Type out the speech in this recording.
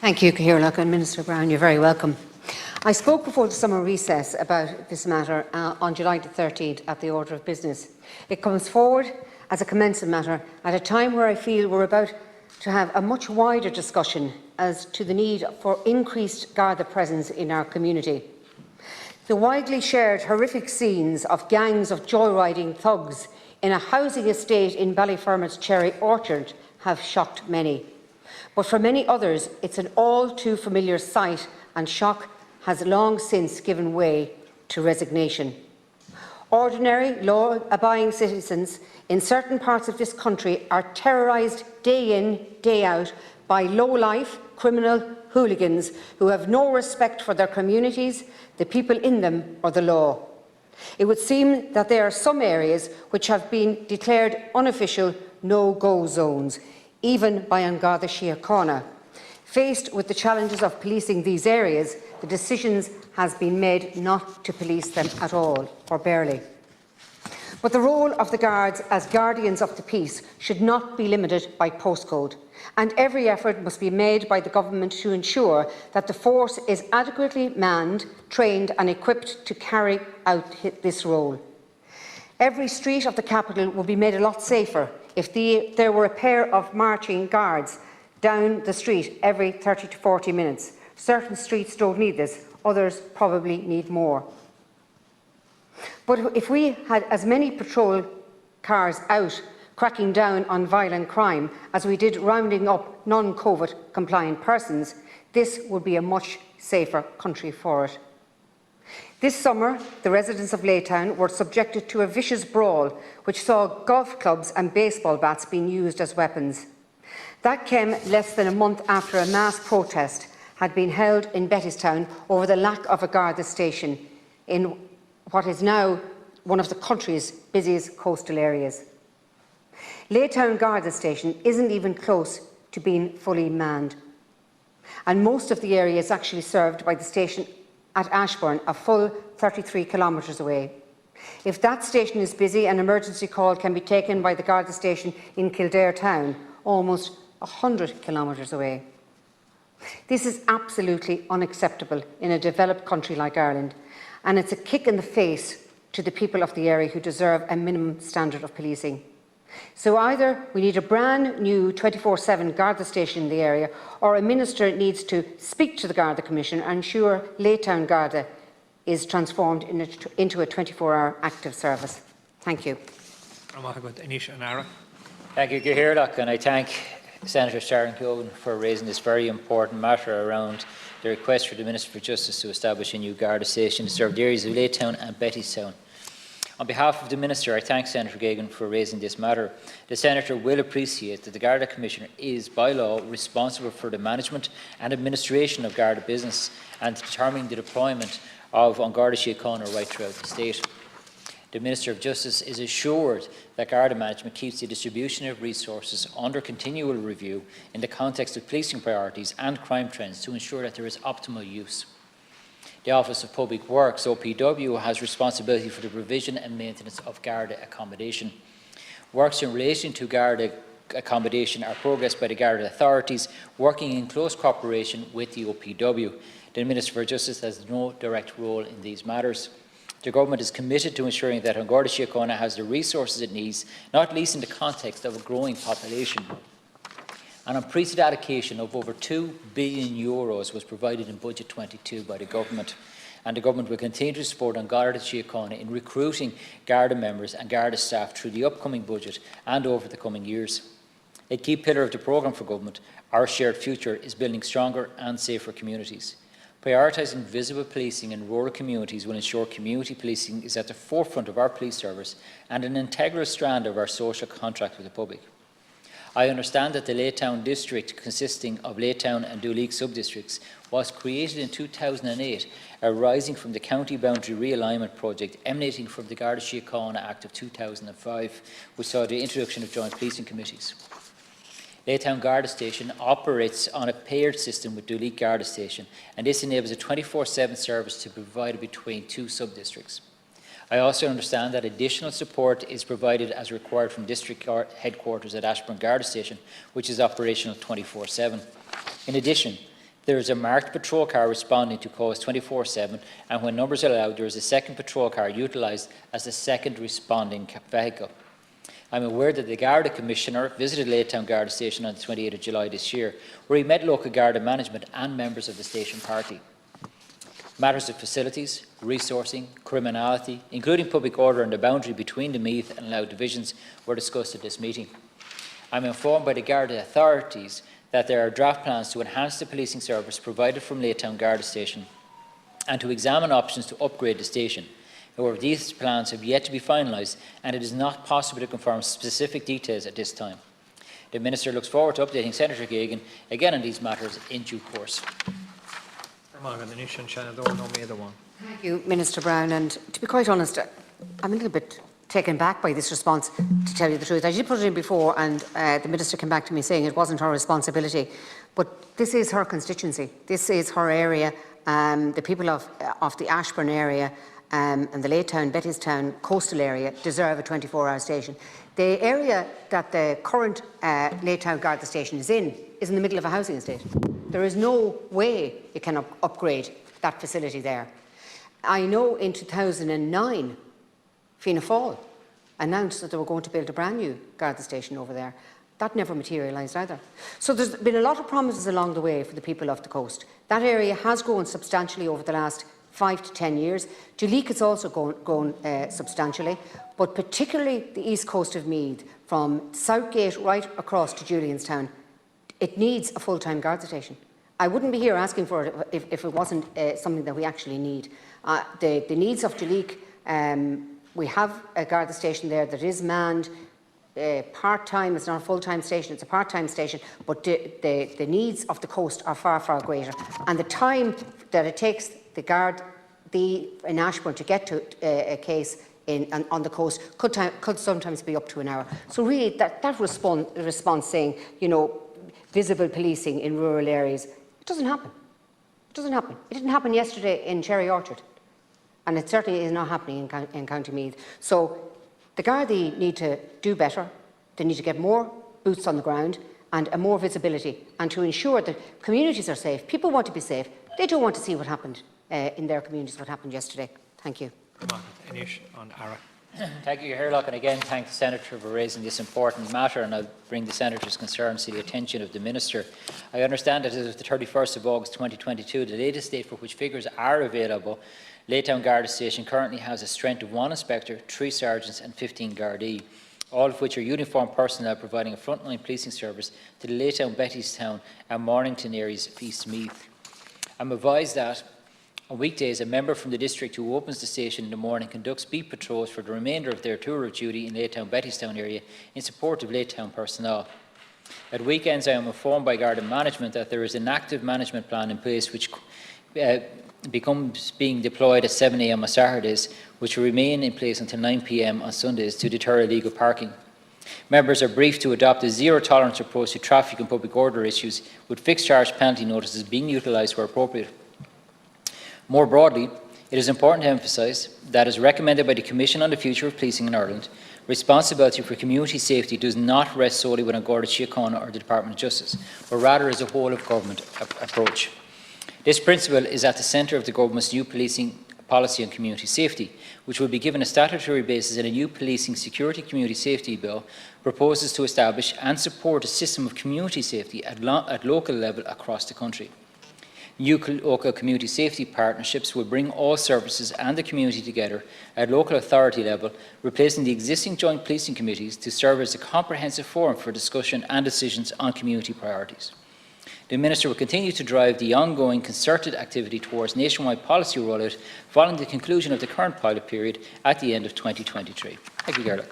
Thank you, Cathaoirleach, and Minister Brown, you're very welcome. I spoke before the summer recess about this matter on July the 13th at the Order of Business. It comes forward as a commencement matter at a time where I feel we're about to have a much wider discussion as to the need for increased Garda presence in our community. The widely shared horrific scenes of gangs of joyriding thugs in a housing estate in Ballyfermot's Cherry Orchard have shocked many. But for many others, it's an all too familiar sight, and shock has long since given way to resignation. Ordinary, law-abiding citizens in certain parts of this country are terrorised day in, day out by low-life, criminal hooligans who have no respect for their communities, the people in them or the law. It would seem that there are some areas which have been declared unofficial no-go zones, even by An Garda Síochána. Faced with the challenges of policing these areas, the decision has been made not to police them at all, or barely. But the role of the Guards as guardians of the peace should not be limited by postcode, and every effort must be made by the Government to ensure that the force is adequately manned, trained and equipped to carry out this role. Every street of the capital would be made a lot safer if there were a pair of marching guards down the street every 30 to 40 minutes. Certain streets don't need this, others probably need more. But if we had as many patrol cars out cracking down on violent crime as we did rounding up non-COVID compliant persons, this would be a much safer country for it. This summer, the residents of Laytown were subjected to a vicious brawl which saw golf clubs and baseball bats being used as weapons. That came less than a month after a mass protest had been held in Bettystown over the lack of a Garda station in what is now one of the country's busiest coastal areas. Laytown Garda station isn't even close to being fully manned, and most of the area is actually served by the station at Ashbourne, a full 33 kilometres away. If that station is busy, an emergency call can be taken by the Garda station in Kildare town, almost 100 kilometres away. This is absolutely unacceptable in a developed country like Ireland, and it's a kick in the face to the people of the area who deserve a minimum standard of policing. So either we need a brand new 24/7 Garda station in the area, or a minister needs to speak to the Garda Commission and ensure Laytown Garda is transformed into a 24-hour active service. Thank you. Thank you, Cathaoirleach, and I thank Senator Sharon Keogan for raising this very important matter around the request for the Minister for Justice to establish a new Garda station to serve the areas of Laytown and Bettystown. On behalf of the Minister, I thank Senator Keogan for raising this matter. The Senator will appreciate that the Garda Commissioner is, by law, responsible for the management and administration of Garda business and determining the deployment of An Garda Síochána right throughout the state. The Minister of Justice is assured that Garda management keeps the distribution of resources under continual review in the context of policing priorities and crime trends to ensure that there is optimal use. The Office of Public Works, OPW, has responsibility for the provision and maintenance of Garda accommodation. Works in relation to Garda accommodation are progressed by the Garda authorities, working in close cooperation with the OPW. The Minister for Justice has no direct role in these matters. The Government is committed to ensuring that An Garda Síochána has the resources it needs, not least in the context of a growing population. An unprecedented allocation of over €2 billion was provided in Budget 22 by the Government, and the Government will continue to support An Garda Síochána in recruiting Garda members and Garda staff through the upcoming budget and over the coming years. A key pillar of the programme for Government, Our Shared Future, is building stronger and safer communities. Prioritising visible policing in rural communities will ensure community policing is at the forefront of our police service and an integral strand of our social contract with the public. I understand that the Laytown district, consisting of Laytown and Duleek sub-districts, was created in 2008, arising from the county boundary realignment project emanating from the Garda Síochána Act of 2005, which saw the introduction of joint policing committees. Laytown Garda Station operates on a paired system with Duleek Garda Station, and this enables a 24/7 service to be provided between two sub-districts. I also understand that additional support is provided as required from district headquarters at Ashbourne Garda Station, which is operational 24/7. In addition, There is a marked patrol car responding to calls 24/7, and when numbers are allowed, there is a second patrol car utilised as a second responding vehicle. I am aware that the Garda Commissioner visited Laytown Garda Station on the 28th of July this year, where he met local Garda management and members of the station party. Matters of facilities, resourcing, criminality, including public order and the boundary between the Meath and Louth divisions, were discussed at this meeting. I am informed by the Garda authorities that there are draft plans to enhance the policing service provided from Laytown Garda Station and to examine options to upgrade the station. However, these plans have yet to be finalised, and it is not possible to confirm specific details at this time. The Minister looks forward to updating Senator Keogan again on these matters in due course. Thank you, Minister Brown. And to be quite honest, I'm a little bit taken back by this response, to tell you the truth. I did put it in before, and the Minister came back to me saying it wasn't her responsibility. But this is her constituency. This is her area. The people of the Ashbourne area and the Laytown, Bettystown coastal area deserve a 24-hour station. The area that the current Laytown Garda station is in the middle of a housing estate. There is no way you can upgrade that facility there. I know in 2009, Fianna Fáil announced that they were going to build a brand new Garda station over there. That never materialised either. So there's been a lot of promises along the way for the people of the coast. That area has grown substantially over the last 5 to 10 years. Duleek has also grown substantially, but particularly the east coast of Meath, from Southgate right across to Julianstown, it needs a full-time Garda station. I wouldn't be here asking for it if it wasn't something that we actually need. The needs of Duleek, we have a Garda station there that is manned part-time. It's not a full-time station, it's a part-time station, but the needs of the coast are far, far greater. And the time that it takes the Guard in Ashbourne to get to a case on the coast could sometimes be up to an hour. So really that response saying, you know, visible policing in rural areas, it doesn't happen. It doesn't happen. It didn't happen yesterday in Cherry Orchard, and it certainly is not happening in County Meath. So the Gardaí need to do better. They need to get more boots on the ground and more visibility, and to ensure that communities are safe. People want to be safe. They don't want to see what happened in their communities, what happened yesterday. Thank you. Thank you, Herlock, and again thank the Senator for raising this important matter, and I'll bring the Senator's concerns to the attention of the Minister. I understand that as of the 31st of August 2022, the latest date for which figures are available, Laytown Garda Station currently has a strength of 1 inspector, 3 sergeants and 15 Gardaí, all of which are uniformed personnel providing a frontline policing service to the Laytown, Bettystown and Mornington areas of East Meath. I'm advised that on weekdays, a member from the district who opens the station in the morning conducts beat patrols for the remainder of their tour of duty in Laytown, Bettystown area in support of Laytown personnel. At weekends, I am informed by Garda management that there is an active management plan in place which becomes being deployed at 7 a.m. on Saturdays, which will remain in place until 9 p.m. on Sundays to deter illegal parking. Members are briefed to adopt a zero-tolerance approach to traffic and public order issues, with fixed charge penalty notices being utilised where appropriate. More broadly, it is important to emphasise that, as recommended by the Commission on the Future of Policing in Ireland, responsibility for community safety does not rest solely with Garda Síochána or the Department of Justice, but rather is a whole-of-government approach. This principle is at the centre of the Government's new policing policy on community safety, which will be given a statutory basis in a new Policing Security Community Safety Bill, proposes to establish and support a system of community safety at local level across the country. New local community safety partnerships will bring all services and the community together at local authority level, replacing the existing joint policing committees to serve as a comprehensive forum for discussion and decisions on community priorities. The Minister will continue to drive the ongoing concerted activity towards nationwide policy rollout following the conclusion of the current pilot period at the end of 2023. Thank you, Gerda.